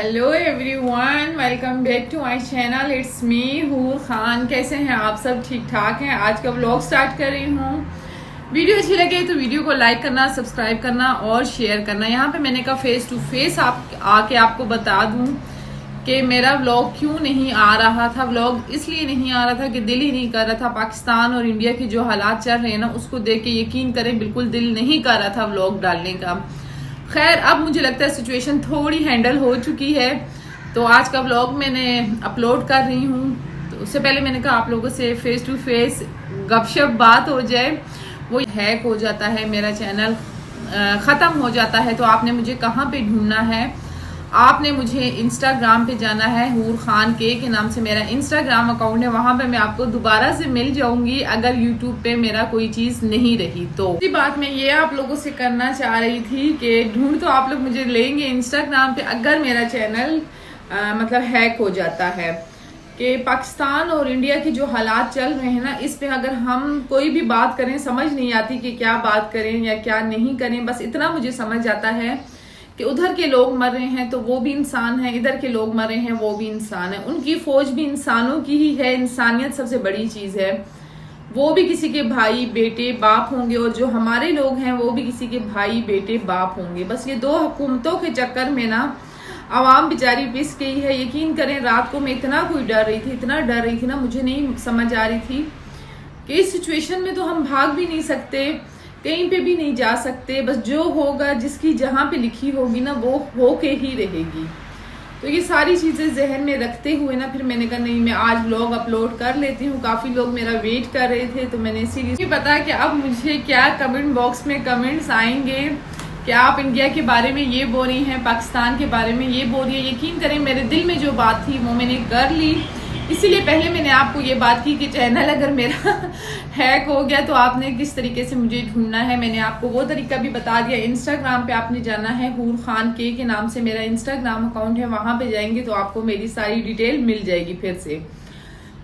Hello everyone, welcome back to my channel. It's me Hoor Khan. कैसे हैं आप सब? ठीक ठाक हैं। आज का व्लॉग स्टार्ट कर रही हूँ। वीडियो अच्छी लगे तो वीडियो को लाइक करना, सब्सक्राइब करना और शेयर करना। यहाँ पे मैंने कहा फेस टू फेस आके आपको बता दूँ कि मेरा व्लॉग क्यों नहीं आ रहा था। व्लॉग इसलिए नहीं आ रहा था कि दिल ही नहीं कर रहा था। पाकिस्तान और इंडिया के जो हालात चल रहे हैं ना, उसको देख के यकीन करें बिल्कुल दिल नहीं कर रहा था व्लॉग डालने का। खैर, अब मुझे लगता है सिचुएशन थोड़ी हैंडल हो चुकी है, तो आज का व्लॉग मैंने अपलोड कर रही हूँ। तो उससे पहले मैंने कहा आप लोगों से फेस टू फेस गपशप बात हो जाए। वो हैक हो जाता है, मेरा चैनल ख़त्म हो जाता है, तो आपने मुझे कहाँ पे ढूंढना है? आपने मुझे इंस्टाग्राम पे जाना है। हूर खान के नाम से मेरा इंस्टाग्राम अकाउंट है। वहां पे मैं आपको दोबारा से मिल जाऊंगी अगर यूट्यूब पे मेरा कोई चीज नहीं रही तो। इसी बात मैं ये आप लोगों से करना चाह रही थी कि ढूंढ तो आप लोग मुझे लेंगे इंस्टाग्राम पे अगर मेरा चैनल मतलब हैक हो जाता है। कि पाकिस्तान और इंडिया के जो हालात चल रहे हैं ना, इस पे अगर हम कोई भी बात करें समझ नहीं आती कि क्या बात करें या क्या नहीं करें। बस इतना मुझे समझ आता है कि उधर के लोग मर रहे हैं तो वो भी इंसान है, इधर के लोग मर रहे हैं वो भी इंसान है। उनकी फौज भी इंसानों की ही है। इंसानियत सबसे बड़ी चीज है। वो भी किसी के भाई बेटे बाप होंगे और जो हमारे लोग हैं वो भी किसी के भाई बेटे बाप होंगे। बस ये दो हुकूमतों के चक्कर में ना आवाम बेचारी पिस गई है। यकीन करें, रात को मैं इतना डर रही थी ना, मुझे नहीं समझ आ रही थी कि इस सिचुएशन में तो हम भाग भी नहीं सकते, कहीं पे भी नहीं जा सकते। बस जो होगा, जिसकी जहां पे लिखी होगी ना, वो होके ही रहेगी। तो ये सारी चीजें जहन में रखते हुए ना फिर मैंने कहा नहीं, मैं आज व्लॉग अपलोड कर लेती हूँ। काफी लोग मेरा वेट कर रहे थे, तो मैंने इसीलिए पता कि अब मुझे क्या कमेंट बॉक्स में कमेंट्स आएंगे कि आप इंडिया के बारे में ये बोल रही हैं, पाकिस्तान के बारे में ये बोल रही है। यकीन करें, मेरे दिल में जो बात थी वो मैंने कर ली। इसीलिए पहले मैंने आपको ये बात की कि चैनल अगर मेरा हैक हो गया तो आपने किस तरीके से मुझे ढूंढना है। मैंने आपको वो तरीका भी बता दिया। इंस्टाग्राम पे आपने जाना है, हूर खान के नाम से मेरा इंस्टाग्राम अकाउंट है। वहां पे जाएंगे तो आपको मेरी सारी डिटेल मिल जाएगी फिर से।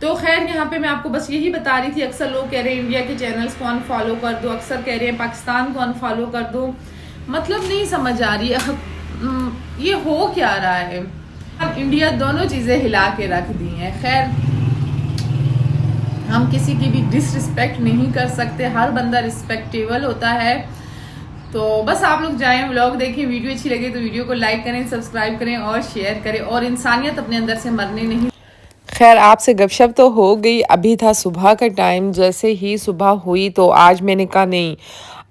तो खैर, यहाँ पे मैं आपको बस यही बता रही थी। अक्सर लोग कह रहे हैं इंडिया के चैनल्स को अनफॉलो कर दो, अक्सर कह रहे हैं पाकिस्तान को अनफॉलो कर दो। मतलब नहीं समझ आ रही है ये हो क्या रहा है। इंडिया दोनों चीजें हिला के रख दी हैं। खैर, हम किसी की भी डिसरिस्पेक्ट नहीं कर सकते, हर बंदा रिस्पेक्टेबल होता है। तो बस आप लोग जाएं, व्लॉग देखें, वीडियो अच्छी लगे तो वीडियो को लाइक करें, सब्सक्राइब करें और शेयर करें। और इंसानियत अपने अंदर से मरने नहीं। खैर, आपसे गपशप तो हो गई। अभी था सुबह का टाइम। जैसे ही सुबह हुई तो आज मैंने कहा नहीं,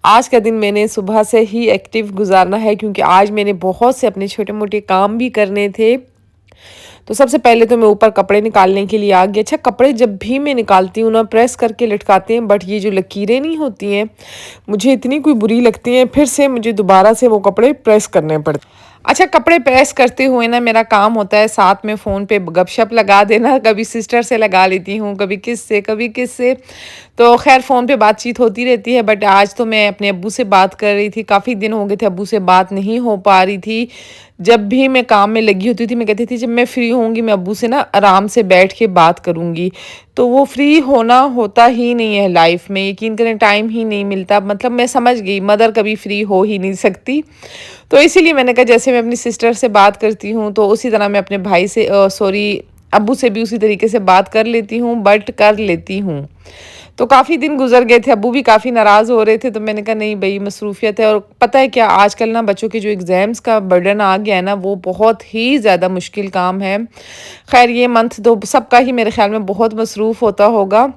आज का दिन मैंने सुबह से ही एक्टिव गुजारना है, क्योंकि आज मैंने बहुत से अपने छोटे मोटे काम भी करने थे। तो सबसे पहले तो मैं ऊपर कपड़े निकालने के लिए आ गई। अच्छा, कपड़े जब भी मैं निकालती हूँ ना, प्रेस करके लटकाते हैं, बट ये जो लकीरें नहीं होती हैं, मुझे इतनी कोई बुरी लगती हैं। फिर से मुझे दोबारा से वो कपड़े प्रेस करने पड़ते। अच्छा, कपड़े प्रेस करते हुए ना मेरा काम होता है साथ में फ़ोन पे गपशप लगा देना। कभी सिस्टर से लगा लेती हूँ, कभी किस से। तो खैर, फ़ोन पे बातचीत होती रहती है। बट आज तो मैं अपने अब्बू से बात कर रही थी। काफ़ी दिन हो गए थे अब्बू से बात नहीं हो पा रही थी। जब भी मैं काम में लगी होती थी, मैं कहती थी जब मैं फ्री होंगी मैं अब्बू से ना आराम से बैठ के बात करूँगी। तो वो फ्री होना होता ही नहीं है लाइफ में। यकीन करें, टाइम ही नहीं मिलता। मतलब मैं समझ गई, मदर कभी फ्री हो ही नहीं सकती। तो इसीलिए मैंने कहा जैसे मैं अपनी सिस्टर से बात करती हूँ तो उसी तरह मैं अपने भाई से अब्बू से भी उसी तरीके से बात कर लेती हूँ, बट कर लेती हूँ। तो काफ़ी दिन गुजर गए थे, अब्बू भी काफ़ी नाराज़ हो रहे थे। तो मैंने कहा नहीं भाई, मसरूफियत है। और पता है क्या, आजकल ना बच्चों के जो एग्ज़ाम्स का बर्डन आ गया है ना, वो बहुत ही ज़्यादा मुश्किल काम है। खैर, ये मंथ तो सबका ही मेरे ख्याल में बहुत मसरूफ़ होता होगा।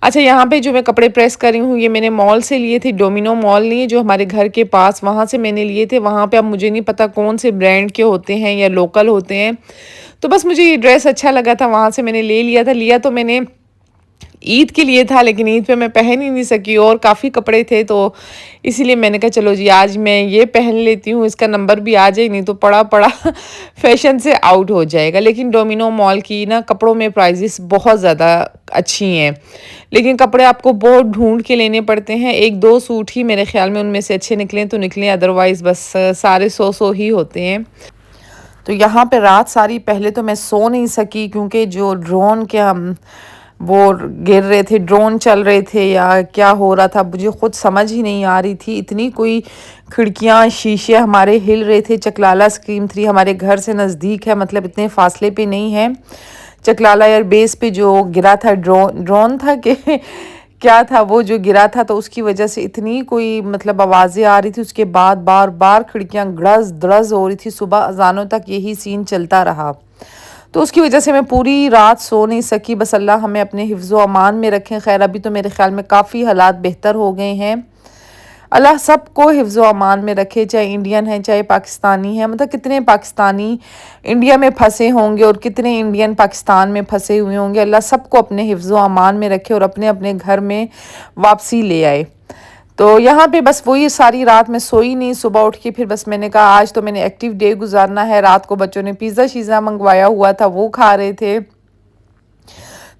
अच्छा, यहाँ पे जो मैं कपड़े प्रेस कर रही हूँ, ये मैंने मॉल से लिए थे। डोमिनो मॉल नहीं है जो हमारे घर के पास, वहाँ से मैंने लिए थे। वहाँ पे अब मुझे नहीं पता कौन से ब्रांड के होते हैं या लोकल होते हैं। तो बस मुझे ये ड्रेस अच्छा लगा था, वहाँ से मैंने ले लिया था। लिया तो मैंने ईद के लिए था, लेकिन ईद पे मैं पहन ही नहीं सकी और काफ़ी कपड़े थे। तो इसीलिए मैंने कहा चलो जी, आज मैं ये पहन लेती हूँ, इसका नंबर भी आ जाए, नहीं तो पड़ा पड़ा फैशन से आउट हो जाएगा। लेकिन डोमिनो मॉल की ना कपड़ों में प्राइजेस बहुत ज़्यादा अच्छी हैं, लेकिन कपड़े आपको बहुत ढूंढ के लेने पड़ते हैं। एक दो सूट ही मेरे ख्याल में उनमें से अच्छे निकलें तो निकलें, अदरवाइज़ बस सारे सौ ही होते हैं। तो यहाँ पे रात सारी पहले तो मैं सो नहीं सकी, क्योंकि जो ड्रोन के वो गिर रहे थे, ड्रोन चल रहे थे या क्या हो रहा था, मुझे खुद समझ ही नहीं आ रही थी। इतनी कोई खिड़कियां शीशे हमारे हिल रहे थे। चकलाला स्क्रीम 3 हमारे घर से नज़दीक है, मतलब इतने फासले पे नहीं है। चकलाला एयर बेस पे जो गिरा था, ड्रोन था कि क्या था वो जो गिरा था, तो उसकी वजह से इतनी कोई मतलब आवाज़ें आ रही थी। उसके बाद बार बार खिड़कियां गड़ज दड़ज हो रही थी। सुबह अजानों तक यही सीन चलता रहा, तो उसकी वजह से मैं पूरी रात सो नहीं सकी। बस अल्लाह हमें अपने हिफ्ज़ व अमान में रखें। खैर अभी तो मेरे ख्याल में काफ़ी हालात बेहतर हो गए हैं। अल्लाह सबको हिफ्ज़ व अमान में रखे, चाहे इंडियन है चाहे पाकिस्तानी है। मतलब कितने पाकिस्तानी इंडिया में फंसे होंगे और कितने इंडियन पाकिस्तान में फंसे हुए होंगे। अल्लाह सबको अपने हिफ्ज़ व अमान में रखे और अपने अपने घर में वापसी ले आए। तो यहाँ पे बस वही सारी रात मैं सोई नहीं। सुबह उठ के फिर बस मैंने कहा आज तो मैंने एक्टिव डे गुजारना है। रात को बच्चों ने पिज़्ज़ा शीज़ा मंगवाया हुआ था, वो खा रहे थे।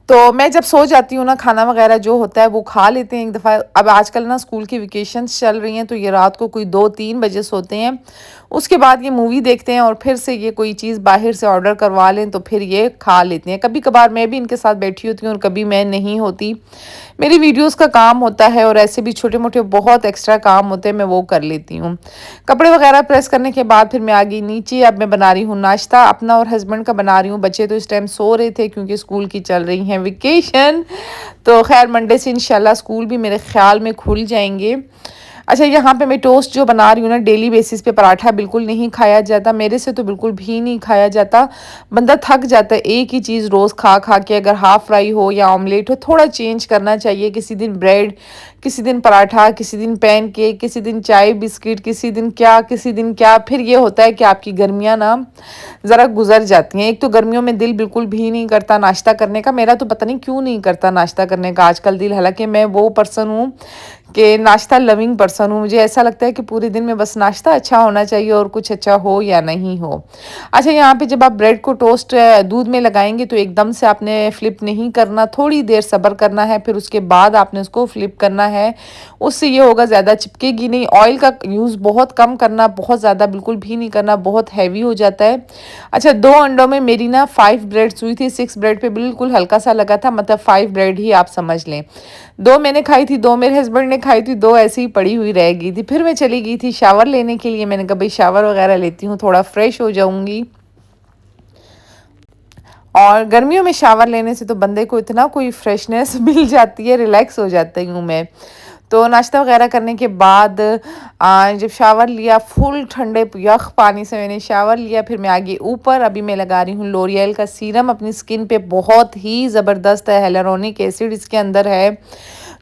तो मैं जब सो जाती हूँ ना, खाना वगैरह जो होता है वो खा लेते हैं एक दफ़ा। अब आजकल ना स्कूल की वेकेशंस चल रही हैं, तो ये रात को कोई 2-3 बजे सोते हैं। उसके बाद ये मूवी देखते हैं और फिर से ये कोई चीज़ बाहर से ऑर्डर करवा लें तो फिर ये खा लेते हैं। कभी कभार मैं भी इनके साथ बैठी होती हूँ और कभी मैं नहीं होती। मेरी वीडियोस का काम होता है और ऐसे भी छोटे मोटे बहुत एक्स्ट्रा काम होते हैं, मैं वो कर लेती हूँ। कपड़े वगैरह प्रेस करने के बाद फिर मैं आ गई नीचे। अब मैं बना रही हूँ नाश्ता, अपना और हस्बैंड का बना रही हूँ। बच्चे तो इस टाइम सो रहे थे क्योंकि स्कूल की चल रही हैं वेकेशन। तो खैर मंडे से इंशाल्लाह स्कूल भी मेरे ख्याल में खुल जाएंगे। अच्छा, यहाँ पे मैं टोस्ट जो बना रही हूँ ना, डेली बेसिस पे पराठा बिल्कुल नहीं खाया जाता, मेरे से तो बिल्कुल भी नहीं खाया जाता। बंदा थक जाता है एक ही चीज़ रोज़ खा खा के। अगर हाफ़ फ्राई हो या ऑमलेट हो, थोड़ा चेंज करना चाहिए। किसी दिन ब्रेड, किसी दिन पराठा, किसी दिन पैन केक, किसी दिन चाय बिस्किट, किसी दिन क्या किसी दिन क्या। फिर ये होता है कि आपकी गर्मियाँ ना ज़रा गुजर जाती हैं। एक तो गर्मियों में दिल बिल्कुल भी नहीं करता नाश्ता करने का। मेरा तो पता नहीं क्यों नहीं करता नाश्ता करने का आजकल दिल। हालांकि मैं वो पर्सन हूँ कि नाश्ता लविंग पर्सन हूँ। मुझे ऐसा लगता है कि पूरे दिन में बस नाश्ता अच्छा होना चाहिए और कुछ अच्छा हो या नहीं हो। अच्छा, यहाँ पे जब आप ब्रेड को टोस्ट दूध में लगाएंगे तो एकदम से आपने फ्लिप नहीं करना, थोड़ी देर सब्र करना है, फिर उसके बाद आपने उसको फ्लिप करना है। उससे ये होगा ज़्यादा चिपकेगी नहीं। ऑयल का यूज़ बहुत कम करना, बहुत ज़्यादा बिल्कुल भी नहीं करना, बहुत हैवी हो जाता है। अच्छा, 2 अंडों में मेरी ना 5 ब्रेड्स हुई थी। 6 ब्रेड पे बिल्कुल हल्का सा लगा था, मतलब 5 ब्रेड ही आप समझ लें। 2 मैंने खाई थी, 2 मेरे हस्बैंड ने खाई थी, 2 ऐसी ही पड़ी हुई रह गई थी। फिर मैं चली गई थी शावर लेने के लिए। मैंने कहा भाई शावर वगैरह लेती हूँ, थोड़ा फ्रेश हो जाऊँगी। और गर्मियों में शावर लेने से तो बंदे को इतना कोई फ्रेशनेस मिल जाती है, रिलैक्स हो जाती हूँ मैं। तो नाश्ता वगैरह करने के बाद जब शावर लिया, फुल ठंडे यख पानी से मैंने शावर लिया, फिर मैं आगे ऊपर अभी मैं लगा रही हूँ लोरियल का सीरम अपनी स्किन पे। बहुत ही ज़बरदस्त है, हेलुरोनिक एसिड इसके अंदर है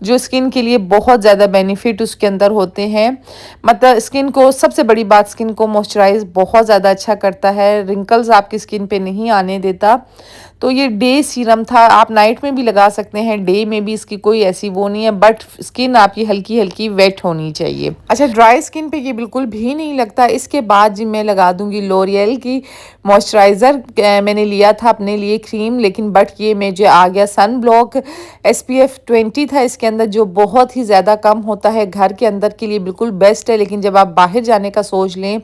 जो स्किन के लिए बहुत ज़्यादा बेनिफिट उसके अंदर होते हैं। मतलब स्किन को, सबसे बड़ी बात, स्किन को मॉइस्चराइज बहुत ज़्यादा अच्छा करता है, रिंकल्स आपकी स्किन पे नहीं आने देता। तो ये डे सीरम था, आप नाइट में भी लगा सकते हैं, डे में भी, इसकी कोई ऐसी वो नहीं है, बट स्किन आपकी हल्की हल्की वेट होनी चाहिए। अच्छा, ड्राई स्किन पे ये बिल्कुल भी नहीं लगता। इसके बाद जी मैं लगा दूंगी लोरियल की मॉइस्चराइज़र। मैंने लिया था अपने लिए क्रीम, लेकिन बट ये मुझे आ गया सन ब्लॉक। SPF 20 था इसके अंदर, जो बहुत ही ज़्यादा कम होता है। घर के अंदर के लिए बिल्कुल बेस्ट है, लेकिन जब आप बाहर जाने का सोच लें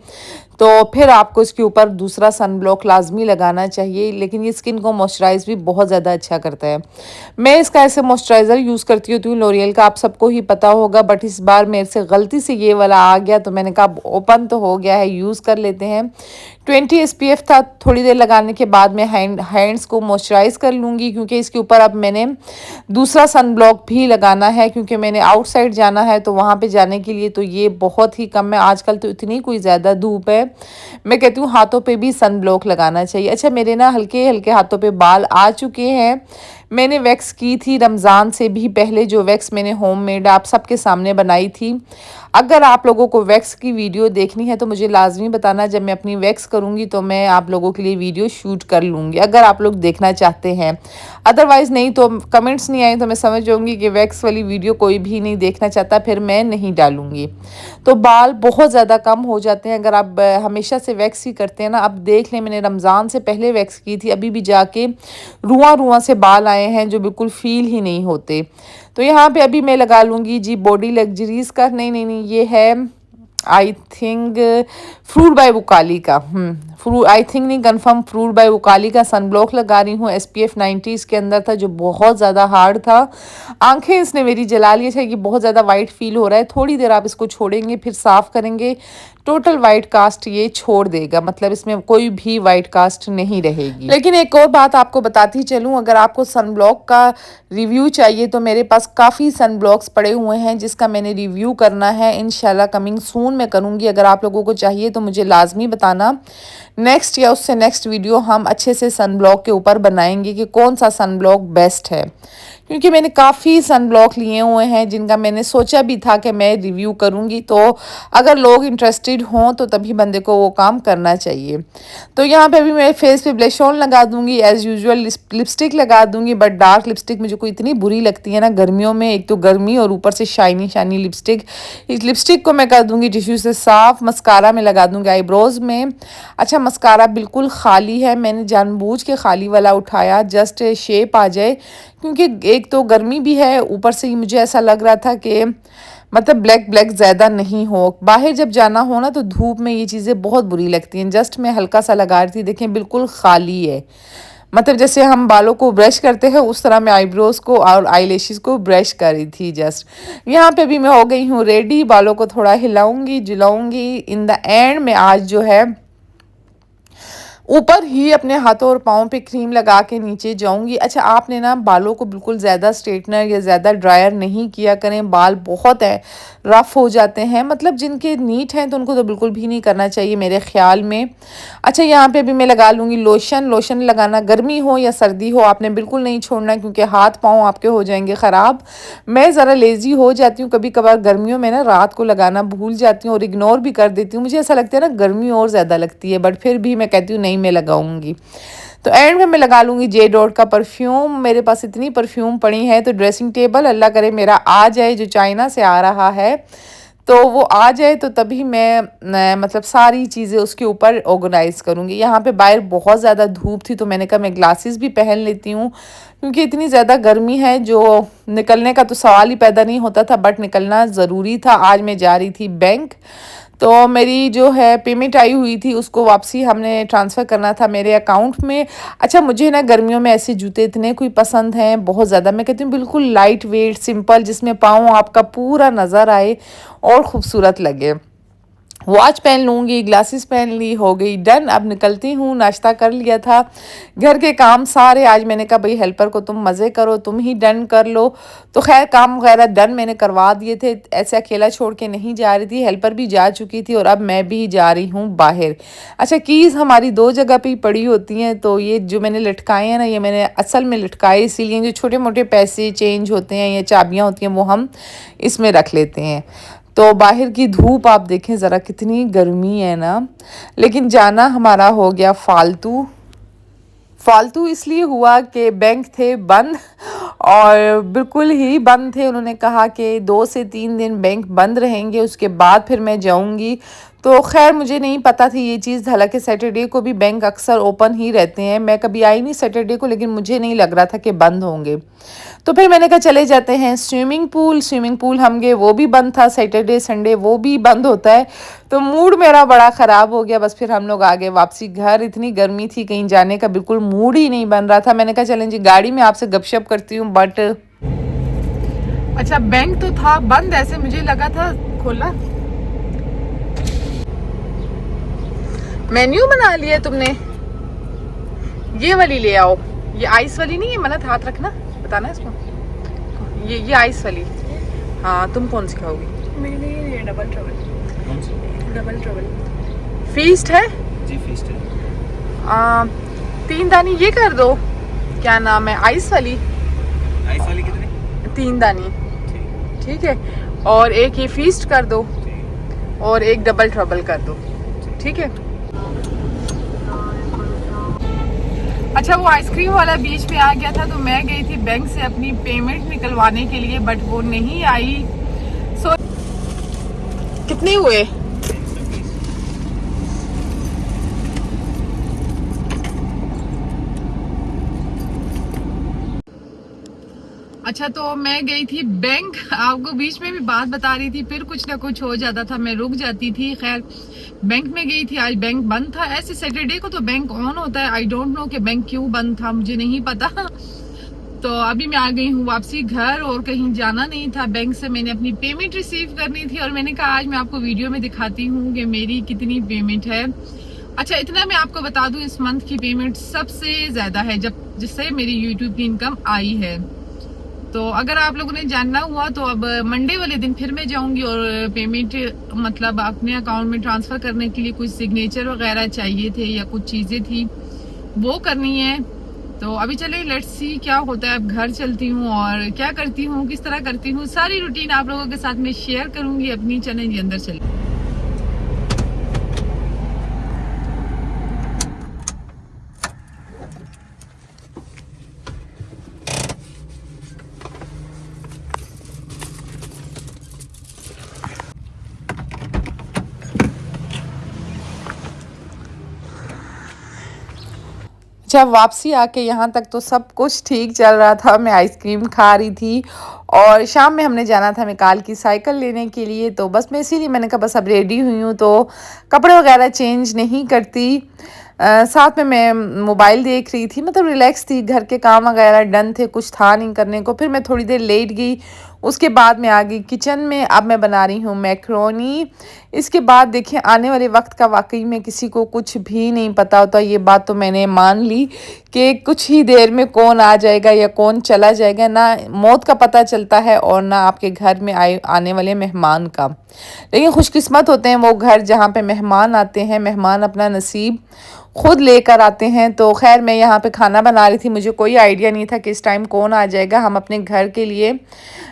तो फिर आपको इसके ऊपर दूसरा सन ब्लॉक लाजमी लगाना चाहिए। लेकिन ये स्किन को मॉइस्चराइज भी बहुत ज़्यादा अच्छा करता है। मैं इसका ऐसे मॉइस्चराइज़र यूज़ करती होती हूँ लोरियल का, आप सबको ही पता होगा, बट इस बार मेरे से गलती से ये वाला आ गया तो मैंने कहा ओपन तो हो गया है, यूज़ कर लेते हैं। 20 SPF था। थोड़ी देर लगाने के बाद मैं हैंड्स को मॉइस्चराइज़ कर लूँगी, क्योंकि इसके ऊपर अब मैंने दूसरा सन ब्लॉक भी लगाना है, क्योंकि मैंने आउटसाइड जाना है। तो वहाँ पे जाने के लिए तो ये बहुत ही कम है। आजकल तो इतनी कोई ज़्यादा धूप है, मैं कहती हूँ हाथों पे भी सन ब्लॉक लगाना चाहिए। अच्छा, मेरे ना हल्के हल्के हाथों पे बाल आ चुके हैं। मैंने वैक्स की थी रमज़ान से भी पहले, जो वैक्स मैंने होममेड आप सबके सामने बनाई थी। अगर आप लोगों को वैक्स की वीडियो देखनी है तो मुझे लाजमी बताना। जब मैं अपनी वैक्स करूँगी तो मैं आप लोगों के लिए वीडियो शूट कर लूँगी, अगर आप लोग देखना चाहते हैं। अदरवाइज़ नहीं तो, कमेंट्स नहीं आए तो मैं समझ जाऊँगी कि वैक्स वाली वीडियो कोई भी नहीं देखना चाहता, फिर मैं नहीं डालूँगी। तो बाल बहुत ज़्यादा कम हो जाते हैं अगर आप हमेशा से वैक्स ही करते हैं ना। अब देख लें, मैंने रमज़ान से पहले वैक्स की थी, अभी भी जाके रुआं रुआं से बाल आए हैं जो बिल्कुल फील ही नहीं होते। तो यहाँ पे अभी मैं लगा लूँगी जी बॉडी लग्जरीज़ का, नहीं, ये है आई थिंक फ्रूट बाय वुकाली का, फ्रूट आई थिंक नहीं कंफर्म, फ्रूट बाय वुकाली का सन ब्लॉक लगा रही हूँ। SPF 90 इसके अंदर था जो बहुत ज़्यादा हार्ड था। आंखें इसने मेरी जला ली है कि बहुत ज़्यादा वाइट फील हो रहा है। थोड़ी देर आप इसको छोड़ेंगे फिर साफ़ करेंगे, टोटल वाइट कास्ट ये छोड़ देगा, मतलब इसमें कोई भी वाइट कास्ट नहीं रहेगी। लेकिन एक और बात आपको बताती चलूँ, अगर आपको सन ब्लॉक का रिव्यू चाहिए तो मेरे पास काफ़ी सन ब्लॉक्स पड़े हुए हैं जिसका मैंने रिव्यू करना है। इंशाल्लाह कमिंग सून मैं करूँगी। अगर आप लोगों को चाहिए तो मुझे लाजमी बताना। नेक्स्ट या उससे नेक्स्ट वीडियो हम अच्छे से सन ब्लॉक के ऊपर बनाएंगे कि कौन सा सन ब्लॉक बेस्ट है, क्योंकि मैंने काफ़ी सन ब्लॉक लिए हुए हैं जिनका मैंने सोचा भी था कि मैं रिव्यू करूंगी। तो अगर लोग इंटरेस्टेड हों तो तभी बंदे को वो काम करना चाहिए। तो यहाँ पे अभी मैं फेस पे ब्लश ऑन लगा दूंगी, एज़ यूजुअल लिपस्टिक लगा दूंगी, बट डार्क लिपस्टिक मुझे को इतनी बुरी लगती है ना गर्मियों में, एक तो गर्मी और ऊपर से शाइनी शाइनी लिपस्टिक। इस लिपस्टिक को मैं कर दूंगी टिश्यू से साफ़, मस्कारा में लगा दूंगी आईब्रोज़ में। अच्छा मस्कारा बिल्कुल खाली है, मैंने जानबूझ के खाली वाला उठाया जस्ट शेप आ जाए, क्योंकि एक तो गर्मी भी है, ऊपर से ही मुझे ऐसा लग रहा था कि मतलब ब्लैक ब्लैक ज़्यादा नहीं हो। बाहर जब जाना हो ना तो धूप में ये चीज़ें बहुत बुरी लगती हैं। जस्ट मैं हल्का सा लगा रही थी, देखें बिल्कुल खाली है, मतलब जैसे हम बालों को ब्रश करते हैं उस तरह मैं आईब्रोज़ को और आईलैशेस को ब्रश कर रही थी जस्ट। यहाँ पे भी मैं हो गई हूँ रेडी, बालों को थोड़ा हिलाऊंगी जुलाऊंगी। इन द एंड में आज जो है ऊपर ही अपने हाथों और पाँव पे क्रीम लगा के नीचे जाऊंगी। अच्छा आपने ना बालों को बिल्कुल ज़्यादा स्ट्रेटनर या ज़्यादा ड्रायर नहीं किया करें, बाल बहुत है रफ़ हो जाते हैं, मतलब जिनके नीट हैं तो उनको तो बिल्कुल भी नहीं करना चाहिए मेरे ख्याल में। अच्छा यहाँ पे भी मैं लगा लूँगी लोशन। लोशन लगाना गर्मी हो या सर्दी हो आपने बिल्कुल नहीं छोड़ना, क्योंकि हाथ पाँव आपके हो जाएंगे ख़राब। मैं ज़रा लेज़ी हो जाती हूँ कभी कभार गर्मियों में ना, रात को लगाना भूल जाती हूँ और इग्नोर भी कर देती हूँ। मुझे ऐसा लगता है ना गर्मी और ज़्यादा लगती है, बट फिर भी मैं कहती हूँ नहीं मैं लगाऊंगी। तो एंड में मैं लगा लूँगी जे डॉट का परफ्यूम। मेरे पास इतनी परफ्यूम पड़ी है तो ड्रेसिंग टेबल अल्लाह करे मेरा आ जाए, जो चाइना से आ रहा है तो वो आ जाए तो तभी मैं मतलब सारी चीज़ें उसके ऊपर ऑर्गेनाइज़ करूँगी। यहाँ पे बाहर बहुत ज़्यादा धूप थी तो मैंने कहा मैं ग्लासेस भी पहन लेती हूँ, क्योंकि इतनी ज़्यादा गर्मी है जो निकलने का तो सवाल ही पैदा नहीं होता था, बट निकलना ज़रूरी था। आज मैं जा रही थी बैंक, तो मेरी जो है पेमेंट आई हुई थी उसको वापसी हमने ट्रांसफ़र करना था मेरे अकाउंट में। अच्छा मुझे ना गर्मियों में ऐसे जूते इतने कोई पसंद हैं बहुत ज़्यादा, मैं कहती हूँ बिल्कुल लाइट वेट सिंपल, जिसमें पाँव आपका पूरा नज़र आए और ख़ूबसूरत लगे। वॉच पहन लूँगी, ग्लासेस पहन ली, हो गई डन। अब निकलती हूँ, नाश्ता कर लिया था, घर के काम सारे आज मैंने कहा भाई हेल्पर को तुम मज़े करो, तुम ही डन कर लो। तो खैर काम वगैरह डन मैंने करवा दिए थे, ऐसे अकेला छोड़ के नहीं जा रही थी, हेल्पर भी जा चुकी थी और अब मैं भी जा रही हूँ बाहर। अच्छा कीज़ हमारी 2 जगह पे ही पड़ी होती हैं, तो ये जो मैंने लटकाए हैं ना ये मैंने असल में लटकाए इसीलिए जो छोटे मोटे पैसे चेंज होते हैं या चाबियाँ होती हैं वो हम इसमें रख लेते हैं। तो बाहर की धूप आप देखें ज़रा कितनी गर्मी है ना, लेकिन जाना हमारा हो गया फालतू। फालतू इसलिए हुआ कि बैंक थे बंद और बिल्कुल ही बंद थे। उन्होंने कहा कि 2 से 3 दिन बैंक बंद रहेंगे, उसके बाद फिर मैं जाऊंगी। तो खैर मुझे नहीं पता थी ये चीज़, हालांकि सैटरडे को भी बैंक अक्सर ओपन ही रहते हैं। मैं कभी आई नहीं सैटरडे को, लेकिन मुझे नहीं लग रहा था कि बंद होंगे। तो फिर मैंने कहा चले जाते हैं स्विमिंग पूल हम गए, वो भी बंद था, सैटरडे संडे वो भी बंद होता है। तो मूड मेरा बड़ा ख़राब हो गया, बस फिर हम लोग आ गए वापसी घर। इतनी गर्मी थी कहीं जाने का बिल्कुल मूड ही नहीं बन रहा था। मैंने कहा चलें जी गाड़ी में आपसे गपशप करती हूँ, बट अच्छा बैंक तो था बंद, ऐसे मुझे लगा था खोला। मेन्यू बना लिया तुमने, ये वाली ले आओ, ये आइस वाली नहीं है, मन्नत हाथ रखना बताना इसको, ये आइस वाली। हाँ तुम कौन सी खाओगी? मैंने ये डबल ट्रबल फीस्ट है जी, फीस्ट है। 3 दानी ये कर दो, क्या नाम है आइस वाली कितने? 3 दानी ठीक है, और एक ये फीस्ट कर दो और एक डबल ट्रबल कर दो, ठीक है। अच्छा वो आइसक्रीम वाला बीच में आ गया था, तो मैं गई थी बैंक से अपनी पेमेंट निकलवाने के लिए, बट वो नहीं आई। सो कितने हुए? अच्छा, तो मैं गई थी बैंक, आपको बीच में भी बात बता रही थी, फिर कुछ ना कुछ हो जाता था, मैं रुक जाती थी। खैर बैंक में गई थी, आज बैंक बंद था। ऐसे सैटरडे को तो बैंक ऑन होता है, आई डोंट नो कि बैंक क्यों बंद था, मुझे नहीं पता। तो अभी मैं आ गई हूँ वापसी घर, और कहीं जाना नहीं था। बैंक से मैंने अपनी पेमेंट रिसीव करनी थी, और मैंने कहा आज मैं आपको वीडियो में दिखाती हूँ कि मेरी कितनी पेमेंट है। अच्छा, इतना मैं आपको बता दूं, इस मंथ की पेमेंट सबसे ज्यादा है जब जिससे मेरी यूट्यूब की इनकम आई है। तो अगर आप लोगों ने जानना हुआ तो अब मंडे वाले दिन फिर मैं जाऊंगी, और पेमेंट मतलब अपने अकाउंट में ट्रांसफर करने के लिए कुछ सिग्नेचर वगैरह चाहिए थे या कुछ चीजें थी वो करनी है। तो अभी चले, लेट्स सी क्या होता है। अब घर चलती हूँ और क्या करती हूँ, किस तरह करती हूँ, सारी रूटीन आप लोगों के साथ में शेयर करूंगी अपनी चैनल के अंदर। चलिए, जब वापसी आके यहाँ तक तो सब कुछ ठीक चल रहा था। मैं आइसक्रीम खा रही थी, और शाम में हमने जाना था मिकाल की साइकिल लेने के लिए। तो बस मैं इसीलिए मैंने कहा बस अब रेडी हुई हूँ तो कपड़े वगैरह चेंज नहीं करती। साथ में मैं मोबाइल देख रही थी, मतलब रिलैक्स थी, घर के काम वगैरह डन थे, कुछ था नहीं करने को। फिर मैं थोड़ी देर लेट गई, उसके बाद मैं आ गई किचन में। अब मैं बना रही हूँ मैक्रोनी। इसके बाद देखिए, आने वाले वक्त का वाकई में किसी को कुछ भी नहीं पता होता। ये बात तो मैंने मान ली कि कुछ ही देर में कौन आ जाएगा या कौन चला जाएगा, ना मौत का पता चलता है और ना आपके घर में आने वाले मेहमान का। लेकिन खुशकिस्मत होते हैं वो घर जहाँ पे मेहमान आते हैं, मेहमान अपना नसीब खुद लेकर आते हैं। तो खैर मैं यहाँ पे खाना बना रही थी, मुझे कोई आइडिया नहीं था कि इस टाइम कौन आ जाएगा। हम अपने घर के लिए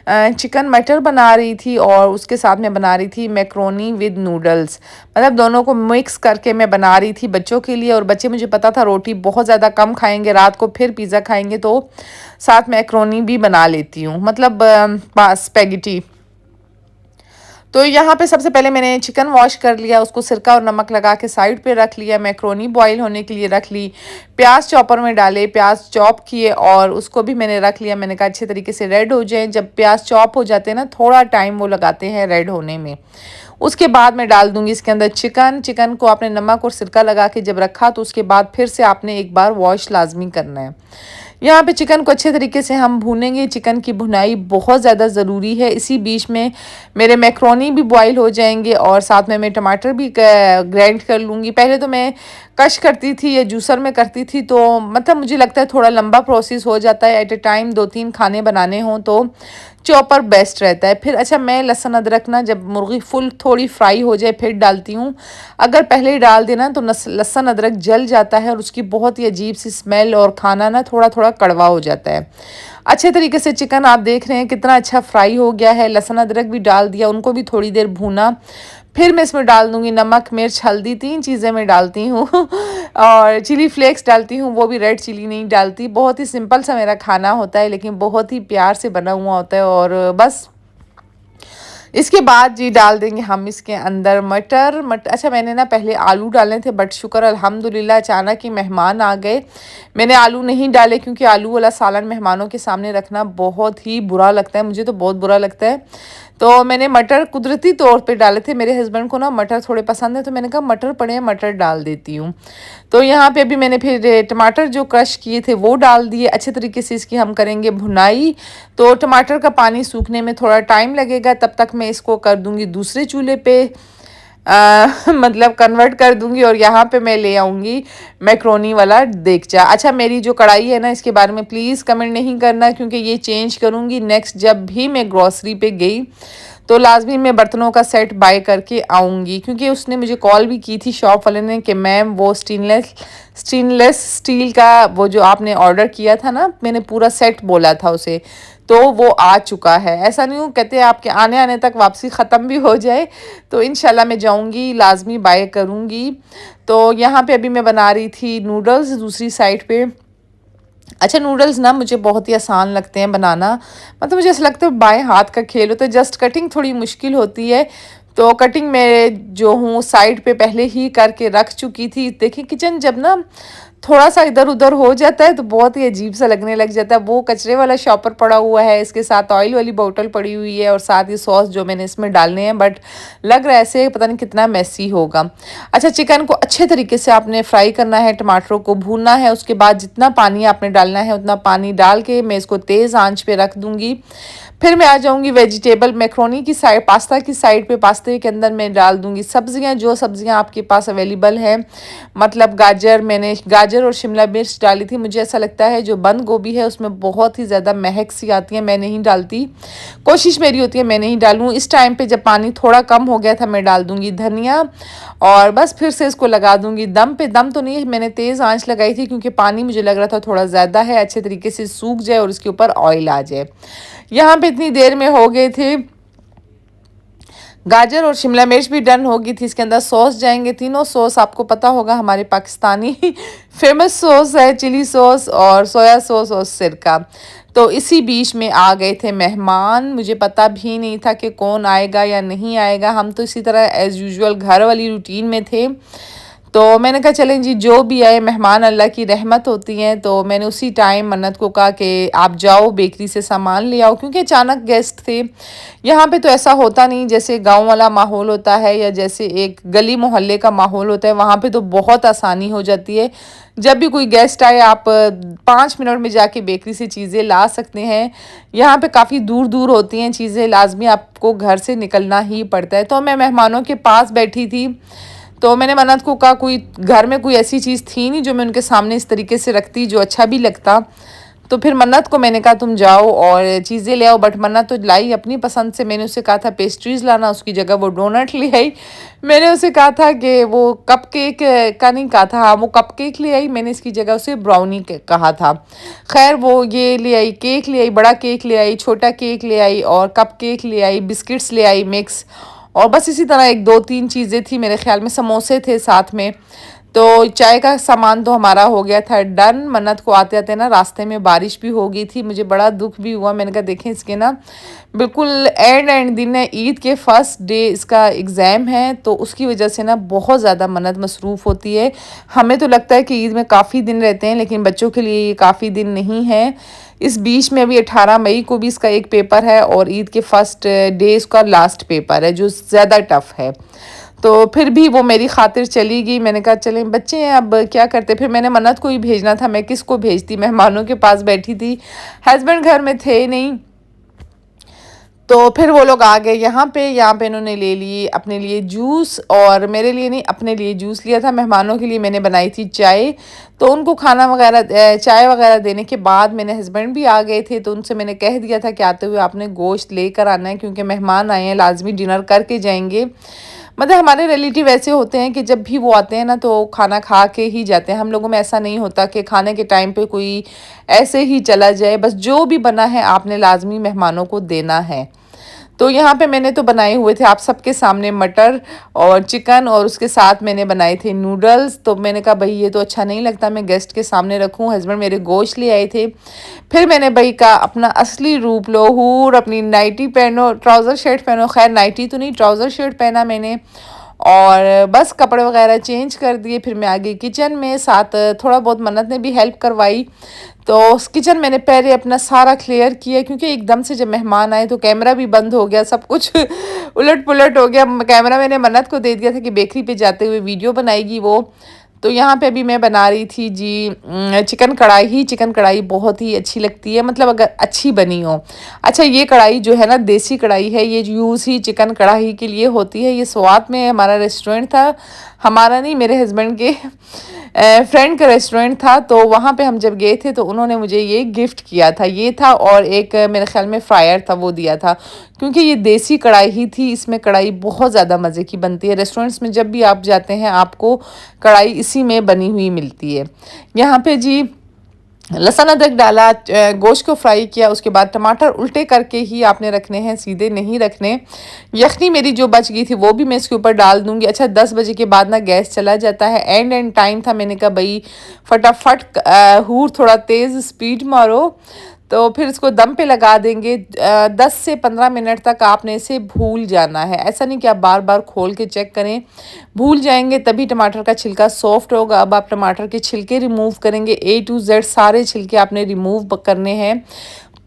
चिकन मटर बना रही थी, और उसके साथ में बना रही थी मैक्रोनी विद नूडल्स, मतलब दोनों को मिक्स करके मैं बना रही थी बच्चों के लिए। और बच्चे, मुझे पता था रोटी बहुत ज़्यादा कम खाएंगे, रात को फिर पिज़्ज़ा खाएंगे, तो साथ मैक्रोनी भी बना लेती हूँ, मतलब स्पेगेटी। तो यहाँ पे सबसे पहले मैंने चिकन वॉश कर लिया, उसको सिरका और नमक लगा के साइड पे रख लिया। मैक्रोनी बॉईल होने के लिए रख ली, प्याज चॉपर में डाले, प्याज चॉप किए और उसको भी मैंने रख लिया। मैंने कहा अच्छे तरीके से रेड हो जाए। जब प्याज चॉप हो जाते हैं ना, थोड़ा टाइम वो लगाते हैं रेड होने में। उसके बाद मैं डाल दूंगी इसके अंदर चिकन को आपने नमक और सिरका लगा के जब रखा, तो उसके बाद फिर से आपने एक बार वॉश लाजमी करना है। यहाँ पे चिकन को अच्छे तरीके से हम भूनेंगे। चिकन की भुनाई बहुत ज़्यादा ज़रूरी है। इसी बीच में मेरे मैक्रोनी भी बॉईल हो जाएंगे, और साथ में मैं टमाटर भी ग्राइंड कर लूँगी। पहले तो मैं कश करती थी या जूसर में करती थी, तो मतलब मुझे लगता है थोड़ा लंबा प्रोसेस हो जाता है। एट ए टाइम 2-3 खाने बनाने हों तो चॉपर बेस्ट रहता है। फिर अच्छा, मैं लहसुन अदरक ना जब मुर्गी फुल थोड़ी फ्राई हो जाए फिर डालती हूँ। अगर पहले ही डाल देना तो लहसुन अदरक जल जाता है, और उसकी बहुत ही अजीब सी स्मेल, और खाना ना थोड़ा थोड़ा कड़वा हो जाता है। अच्छे तरीके से चिकन आप देख रहे हैं कितना अच्छा फ्राई हो गया है। लहसुन अदरक भी डाल दिया, उनको भी थोड़ी देर भूना। फिर मैं इसमें डाल दूंगी नमक, मिर्च, हल्दी, 3 चीज़ें मैं डालती हूँ और चिली फ्लेक्स डालती हूँ, वो भी रेड चिली नहीं डालती। बहुत ही सिंपल सा मेरा खाना होता है, लेकिन बहुत ही प्यार से बना हुआ होता है। और बस इसके बाद जी डाल देंगे हम इसके अंदर मटर। अच्छा, मैंने ना पहले आलू डाले थे, बट शुक्र अल्हम्दुलिल्लाह अचानक ही मेहमान आ गए, मैंने आलू नहीं डाले, क्योंकि आलू वाला सालन मेहमानों के सामने रखना बहुत ही बुरा लगता है, मुझे तो बहुत बुरा लगता है। तो मैंने मटर कुदरती तौर पे डाले थे। मेरे हस्बैंड को ना मटर थोड़े पसंद है, तो मैंने कहा मटर पड़े हैं, मटर डाल देती हूँ। तो यहाँ पे अभी मैंने फिर टमाटर जो क्रश किए थे वो डाल दिए। अच्छे तरीके से इसकी हम करेंगे भुनाई। तो टमाटर का पानी सूखने में थोड़ा टाइम लगेगा, तब तक मैं इसको कर दूँगी दूसरे चूल्हे पे, मतलब कन्वर्ट कर दूंगी। और यहाँ पे मैं ले आऊँगी मैक्रोनी वाला देगचा। अच्छा, मेरी जो कढ़ाई है ना, इसके बारे में प्लीज़ कमेंट नहीं करना, क्योंकि ये चेंज करूँगी नेक्स्ट। जब भी मैं ग्रॉसरी पे गई तो लाजमी मैं बर्तनों का सेट बाय करके आऊँगी, क्योंकि उसने मुझे कॉल भी की थी शॉप वाले ने कि मैम वो स्टेनलेस स्टील का वो जो आपने ऑर्डर किया था ना, मैंने पूरा सेट बोला था उसे, तो वो आ चुका है। ऐसा नहीं हो, कहते हैं आपके आने आने तक वापसी ख़त्म भी हो जाए, तो इंशाल्लाह मैं जाऊंगी, लाजमी बाय करूंगी। तो यहाँ पे अभी मैं बना रही थी नूडल्स दूसरी साइड पे। अच्छा, नूडल्स ना मुझे बहुत ही आसान लगते हैं बनाना, मतलब मुझे ऐसा लगता है बाएं हाथ का खेल होता है। जस्ट कटिंग थोड़ी मुश्किल होती है, तो कटिंग मैं जो हूँ साइड पे पहले ही करके रख चुकी थी। देखिए किचन जब ना थोड़ा सा इधर उधर हो जाता है तो बहुत ही अजीब सा लगने लग जाता है। वो कचरे वाला शॉपर पड़ा हुआ है, इसके साथ ऑयल वाली बोतल पड़ी हुई है और साथ ही सॉस जो मैंने इसमें डालने हैं, बट लग रहा है ऐसे पता नहीं कितना मैसी होगा। अच्छा, चिकन को अच्छे तरीके से आपने फ्राई करना है, टमाटरों को भूनना है, उसके बाद जितना पानी आपने डालना है उतना पानी डाल के मैं इसको तेज़ आंच पे रख दूंगी। फिर मैं आ जाऊंगी वेजिटेबल मैक्रोनी की साइड, पास्ता की साइड पे। पास्ते के अंदर मैं डाल दूंगी सब्जियां, जो सब्जियां आपके पास अवेलेबल हैं, मतलब गाजर, मैंने गाजर और शिमला मिर्च डाली थी। मुझे ऐसा लगता है जो बंद गोभी है उसमें बहुत ही ज़्यादा महक सी आती है, मैं नहीं डालती, कोशिश मेरी होती है मैं नहीं डालूँ। इस टाइम पे जब पानी थोड़ा कम हो गया था मैं डाल दूंगी धनिया और बस फिर से इसको लगा दूंगी दम पे। दम तो नहीं, मैंने तेज़ आंच लगाई थी क्योंकि पानी मुझे लग रहा था थोड़ा ज़्यादा है, अच्छे तरीके से सूख जाए और इसके ऊपर ऑयल आ जाए। यहाँ पे इतनी देर में हो गए थे गाजर और शिमला मिर्च भी डन हो गई थी। इसके अंदर सॉस जाएंगे, तीनों सॉस आपको पता होगा हमारे पाकिस्तानी फेमस सॉस है, चिली सॉस और सोया सॉस और सिरका। तो इसी बीच में आ गए थे मेहमान, मुझे पता भी नहीं था कि कौन आएगा या नहीं आएगा। हम तो इसी तरह एज़ यूजुअल घर वाली रूटीन में थे, तो मैंने कहा चलें जी, जो भी आए मेहमान अल्लाह की रहमत होती हैं। तो मैंने उसी टाइम मन्नत को कहा कि आप जाओ बेकरी से सामान ले आओ, क्योंकि अचानक गेस्ट थे। यहाँ पे तो ऐसा होता नहीं जैसे गांव वाला माहौल होता है या जैसे एक गली मोहल्ले का माहौल होता है, वहाँ पे तो बहुत आसानी हो जाती है। जब भी कोई गेस्ट आए आप 5 मिनट में जाके बेकरी से चीज़ें ला सकते हैं। यहाँ पे काफ़ी दूर दूर होती हैं चीज़ें, लाजमी आपको घर से निकलना ही पड़ता है। तो मैं मेहमानों के पास बैठी थी, तो मैंने मन्नत को कहा कोई घर में कोई ऐसी चीज़ थी नहीं जो मैं उनके सामने इस तरीके से रखती जो अच्छा भी लगता। तो फिर मन्नत को मैंने कहा तुम जाओ और चीज़ें ले आओ, बट मन्नत तो लाई अपनी पसंद से। मैंने उसे कहा था पेस्ट्रीज़ लाना, उसकी जगह वो डोनट ले आई। मैंने उसे कहा था कि वो कप केक का नहीं कहा था, हाँ वो कप केक ले आई, मैंने इसकी जगह उसे ब्राउनी कहा था। खैर वो ये ले आई, केक ले आई, बड़ा केक ले आई, छोटा केक ले आई और कप केक ले आई, बिस्किट्स ले आई मिक्स, और बस इसी तरह एक दो तीन चीज़ें थी, मेरे ख्याल में समोसे थे साथ में। तो चाय का सामान तो हमारा हो गया था डन। मन्नत को आते आते ना रास्ते में बारिश भी हो गई थी, मुझे बड़ा दुख भी हुआ। मैंने कहा देखें इसके ना बिल्कुल एंड दिन है, ईद के फर्स्ट डे इसका एग्ज़ाम है, तो उसकी वजह से ना बहुत ज़्यादा मन्नत मसरूफ़ होती है। हमें तो लगता है कि ईद में काफ़ी दिन रहते हैं, लेकिन बच्चों के लिए ये काफ़ी दिन नहीं है। इस बीच में अभी 18 मई को भी इसका एक पेपर है और ईद के फर्स्ट डे इसका लास्ट पेपर है जो ज़्यादा टफ़ है। तो फिर भी वो मेरी खातिर चली गई। मैंने कहा चलें बच्चे हैं अब क्या करते। फिर मैंने मन्नत को ही भेजना था, मैं किसको भेजती, मेहमानों के पास बैठी थी, हस्बैंड घर में थे नहीं। तो फिर वो लोग आ गए यहाँ पे इन्होंने ले लिए अपने लिए जूस, और मेरे लिए नहीं, अपने लिए जूस लिया था। मेहमानों के लिए मैंने बनाई थी चाय, तो उनको खाना वगैरह चाय वगैरह देने के बाद मेरे हस्बैंड भी आ गए थे, तो उनसे मैंने कह दिया था कि आते हुए आपने गोश्त लेकर आना है, क्योंकि मेहमान आए हैं, लाजमी डिनर करके जाएंगे। मतलब हमारे रिलेटिव ऐसे होते हैं कि जब भी वो आते हैं ना तो खाना खा के ही जाते हैं। हम लोगों में ऐसा नहीं होता कि खाने के टाइम पे कोई ऐसे ही चला जाए, बस जो भी बना है आपने लाजमी मेहमानों को देना है। तो यहाँ पे मैंने तो बनाए हुए थे आप सबके सामने मटर और चिकन, और उसके साथ मैंने बनाए थे नूडल्स। तो मैंने कहा भाई ये तो अच्छा नहीं लगता मैं गेस्ट के सामने रखूँ। हस्बैंड मेरे गोश्त ले आए थे। फिर मैंने भाई का अपना असली रूप लो, हूर अपनी नाइटी पहनो, ट्राउज़र शर्ट पहनो, खैर नाइटी तो नहीं ट्राउज़र शर्ट पहना मैंने, और बस कपड़े वगैरह चेंज कर दिए। फिर मैं आ गई किचन में, साथ थोड़ा बहुत मन्नत ने भी हेल्प करवाई। तो उस किचन मैंने पहले अपना सारा क्लियर किया, क्योंकि एकदम से जब मेहमान आए तो कैमरा भी बंद हो गया, सब कुछ उलट पुलट हो गया। कैमरा मैंने मन्नत को दे दिया था कि बेकरी पे जाते हुए वीडियो बनाएगी वो। तो यहाँ पे अभी मैं बना रही थी जी चिकन कढ़ाई। चिकन कढ़ाई बहुत ही अच्छी लगती है, मतलब अगर अच्छी बनी हो। अच्छा ये कढ़ाई जो है ना देसी कढ़ाई है, ये यूज़ ही चिकन कढ़ाई के लिए होती है। ये स्वाद में हमारा रेस्टोरेंट था, हमारा नहीं मेरे हस्बैंड के फ्रेंड का रेस्टोरेंट था। तो वहाँ पे हम जब गए थे तो उन्होंने मुझे ये गिफ्ट किया था, ये था, और एक मेरे ख्याल में फ्रायर था वो दिया था, क्योंकि ये देसी कढ़ाई ही थी। इसमें कढ़ाई बहुत ज़्यादा मज़े की बनती है। रेस्टोरेंट्स में जब भी आप जाते हैं आपको कढ़ाई इसी में बनी हुई मिलती है। यहाँ पे जी लहसुन अदरक डाला, गोश्त को फ्राई किया, उसके बाद टमाटर उल्टे करके ही आपने रखने हैं, सीधे नहीं रखने। यखनी मेरी जो बच गई थी वो भी मैं इसके ऊपर डाल दूंगी। अच्छा 10 बजे के बाद ना गैस चला जाता है, एंड टाइम था। मैंने कहा भाई फटाफट हूर थोड़ा तेज़ स्पीड मारो। तो फिर इसको दम पे लगा देंगे। 10 से 15 मिनट तक आपने इसे भूल जाना है। ऐसा नहीं कि आप बार बार खोल के चेक करें, भूल जाएंगे तभी टमाटर का छिलका सॉफ्ट होगा। अब आप टमाटर के छिलके रिमूव करेंगे, A to Z सारे छिलके आपने रिमूव करने हैं।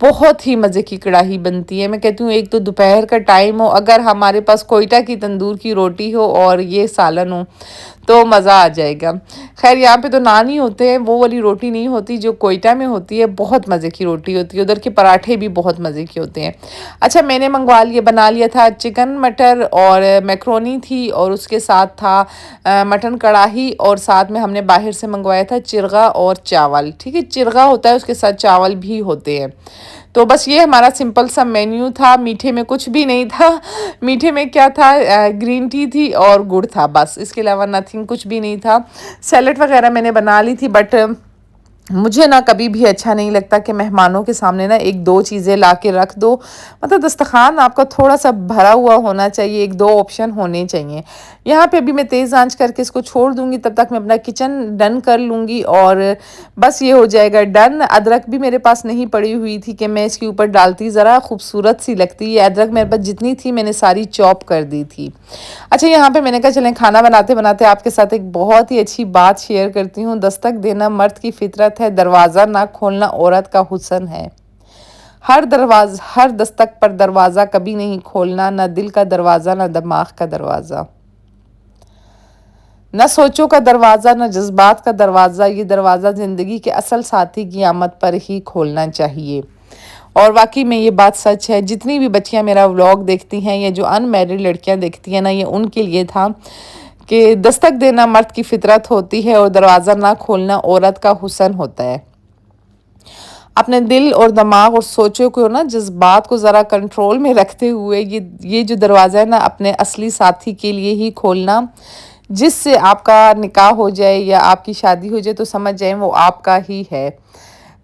बहुत ही मज़े की कढ़ाई बनती है। मैं कहती हूँ एक तो दोपहर का टाइम हो, अगर हमारे पास कोयटा की तंदूर की रोटी हो और ये सालन हो तो मज़ा आ जाएगा। खैर यहाँ पे तो नान ही होते हैं, वो वाली रोटी नहीं होती जो कोयटा में होती है। बहुत मज़े की रोटी होती है, उधर के पराठे भी बहुत मज़े के होते हैं। अच्छा, मैंने बना लिया था चिकन मटर और मैक्रोनी थी, और उसके साथ था मटन कढ़ाई, और साथ में हमने बाहर से मंगवाया था चिरगा और चावल। ठीक है, चिरगा होता है, उसके साथ चावल भी होते हैं। तो बस ये हमारा सिंपल सा मेन्यू था। मीठे में कुछ भी नहीं था। मीठे में क्या था, ग्रीन टी थी और गुड़ था, बस इसके अलावा नथिंग, कुछ भी नहीं था। सैलेड वगैरह मैंने बना ली थी, बट मुझे ना कभी भी अच्छा नहीं लगता कि मेहमानों के सामने ना एक दो चीज़ें ला के रख दो। मतलब दस्तरखान आपका थोड़ा सा भरा हुआ होना चाहिए, एक दो ऑप्शन होने चाहिए। यहाँ पे अभी मैं तेज़ आंच करके इसको छोड़ दूँगी, तब तक मैं अपना किचन डन कर लूँगी और बस ये हो जाएगा डन। अदरक भी मेरे पास नहीं पड़ी हुई थी कि मैं इसके ऊपर डालती, ज़रा खूबसूरत सी लगती है। अदरक मेरे पास जितनी थी मैंने सारी चॉप कर दी थी। अच्छा, यहाँ पे मैंने कहा चलें खाना बनाते बनाते आपके साथ एक बहुत ही अच्छी बात शेयर करती हूँ। दस्तक देना मर्द की फितरत है, दरवाज़ा ना खोलना औरत का हुस्न है। हर दस्तक पर दरवाज़ा कभी नहीं खोलना, ना दिल का दरवाज़ा, ना दिमाग का दरवाज़ा, न सोचों का दरवाज़ा, न जज्बात का दरवाज़ा। ये दरवाज़ा ज़िंदगी के असल साथी की आमद पर ही खोलना चाहिए। और वाकई में ये बात सच है। जितनी भी बच्चियां मेरा व्लॉग देखती हैं या जो अनमैरिड लड़कियां देखती हैं ना, ये उनके लिए था कि दस्तक देना मर्द की फितरत होती है और दरवाज़ा ना खोलना औरत का हुस्न होता है। अपने दिल और दिमाग और सोचों को ना, जज्बात को ज़रा कंट्रोल में रखते हुए ये जो दरवाज़ा है ना, अपने असली साथी के लिए ही खोलना। जिससे आपका निकाह हो जाए या आपकी शादी हो जाए तो समझ जाए वो आपका ही है।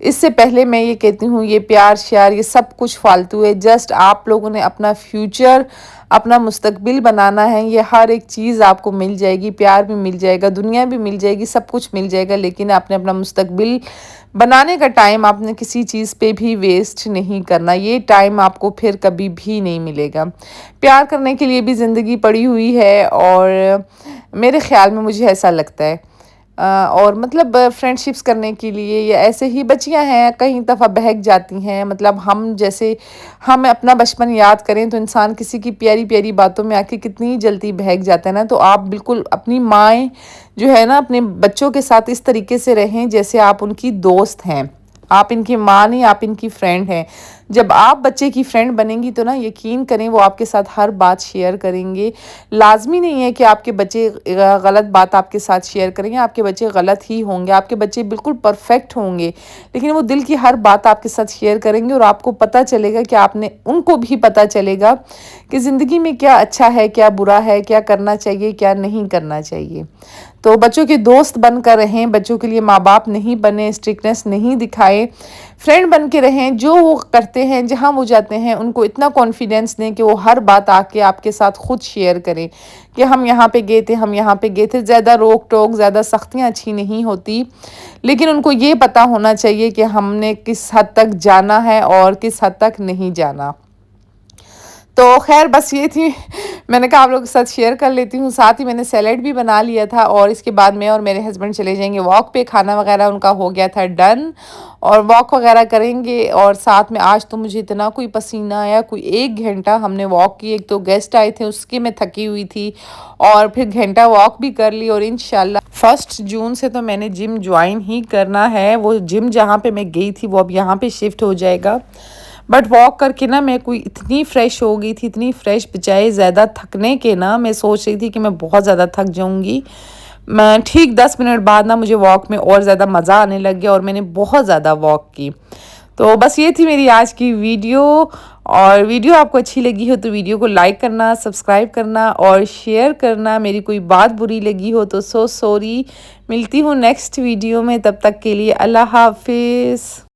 इससे पहले मैं ये कहती हूँ, ये प्यार श्यार ये सब कुछ फालतू है। जस्ट आप लोगों ने अपना फ्यूचर, अपना मुस्तकबिल बनाना है। ये हर एक चीज़ आपको मिल जाएगी, प्यार भी मिल जाएगा, दुनिया भी मिल जाएगी, सब कुछ मिल जाएगा, लेकिन आपने अपना मुस्तकबिल बनाने का टाइम आपने किसी चीज़ पे भी वेस्ट नहीं करना। ये टाइम आपको फिर कभी भी नहीं मिलेगा। प्यार करने के लिए भी ज़िंदगी पड़ी हुई है, और मेरे ख़्याल में मुझे ऐसा लगता है। और मतलब फ्रेंडशिप्स करने के लिए, या ऐसे ही बच्चियां हैं कई दफ़ा बहक जाती हैं। मतलब हम अपना बचपन याद करें तो इंसान किसी की प्यारी प्यारी बातों में आके कितनी जल्दी बहक जाता है ना। तो आप बिल्कुल अपनी माएँ जो है ना, अपने बच्चों के साथ इस तरीके से रहें जैसे आप उनकी दोस्त हैं। आप इनकी माँ नहीं, आप इनकी फ्रेंड हैं। जब आप बच्चे की फ्रेंड बनेंगी तो ना, यकीन करें वो आपके साथ हर बात शेयर करेंगे। लाजमी नहीं है कि आपके बच्चे गलत बात आपके साथ शेयर करेंगे, आपके बच्चे गलत ही होंगे, आपके बच्चे बिल्कुल परफेक्ट होंगे, लेकिन वो दिल की हर बात आपके साथ शेयर करेंगे। और आपको पता चलेगा कि आपने, उनको भी पता चलेगा कि ज़िंदगी में क्या अच्छा है, क्या बुरा है, क्या करना चाहिए, क्या नहीं करना चाहिए। तो बच्चों के दोस्त बनकर रहें, बच्चों के लिए माँ बाप नहीं बने, स्ट्रिक्टनेस नहीं दिखाएं, फ्रेंड बन के रहें। जो वो करते हैं, जहाँ वो जाते हैं, उनको इतना कॉन्फिडेंस दें कि वो हर बात आके आपके साथ खुद शेयर करें कि हम यहाँ पे गए थे, हम यहाँ पे गए थे। ज़्यादा रोक टोक, ज़्यादा सख्तियाँ अच्छी नहीं होती, लेकिन उनको ये पता होना चाहिए कि हमने किस हद तक जाना है और किस हद तक नहीं जाना। तो खैर बस ये थी, मैंने कहा आप लोगों के साथ शेयर कर लेती हूँ। साथ ही मैंने सैलेड भी बना लिया था, और इसके बाद मैं और मेरे हस्बैंड चले जाएंगे वॉक पे। खाना वगैरह उनका हो गया था डन, और वॉक वगैरह करेंगे। और साथ में आज तो मुझे इतना कोई पसीना आया, कोई 1 घंटा हमने वॉक की। एक तो गेस्ट आए थे, उसके मैं थकी हुई थी, और फिर घंटा वॉक भी कर ली। और इंशाल्लाह 1 जून से तो मैंने जिम ज्वाइन ही करना है। वो जिम जहाँ पे मैं गई थी वो अब यहाँ पे शिफ्ट हो जाएगा। बट वॉक करके ना मैं कोई इतनी फ़्रेश हो गई थी, इतनी फ़्रेश, बजाय ज़्यादा थकने के ना मैं सोच रही थी कि मैं बहुत ज़्यादा थक जाऊंगी। मैं ठीक 10 मिनट बाद ना मुझे वॉक में और ज़्यादा मज़ा आने लग गया, और मैंने बहुत ज़्यादा वॉक की। तो बस ये थी मेरी आज की वीडियो। और वीडियो आपको अच्छी लगी हो तो वीडियो को लाइक करना, सब्सक्राइब करना और शेयर करना। मेरी कोई बात बुरी लगी हो तो सॉरी। मिलती हूँ नेक्स्ट वीडियो में, तब तक के लिए अल्लाह हाफिज़।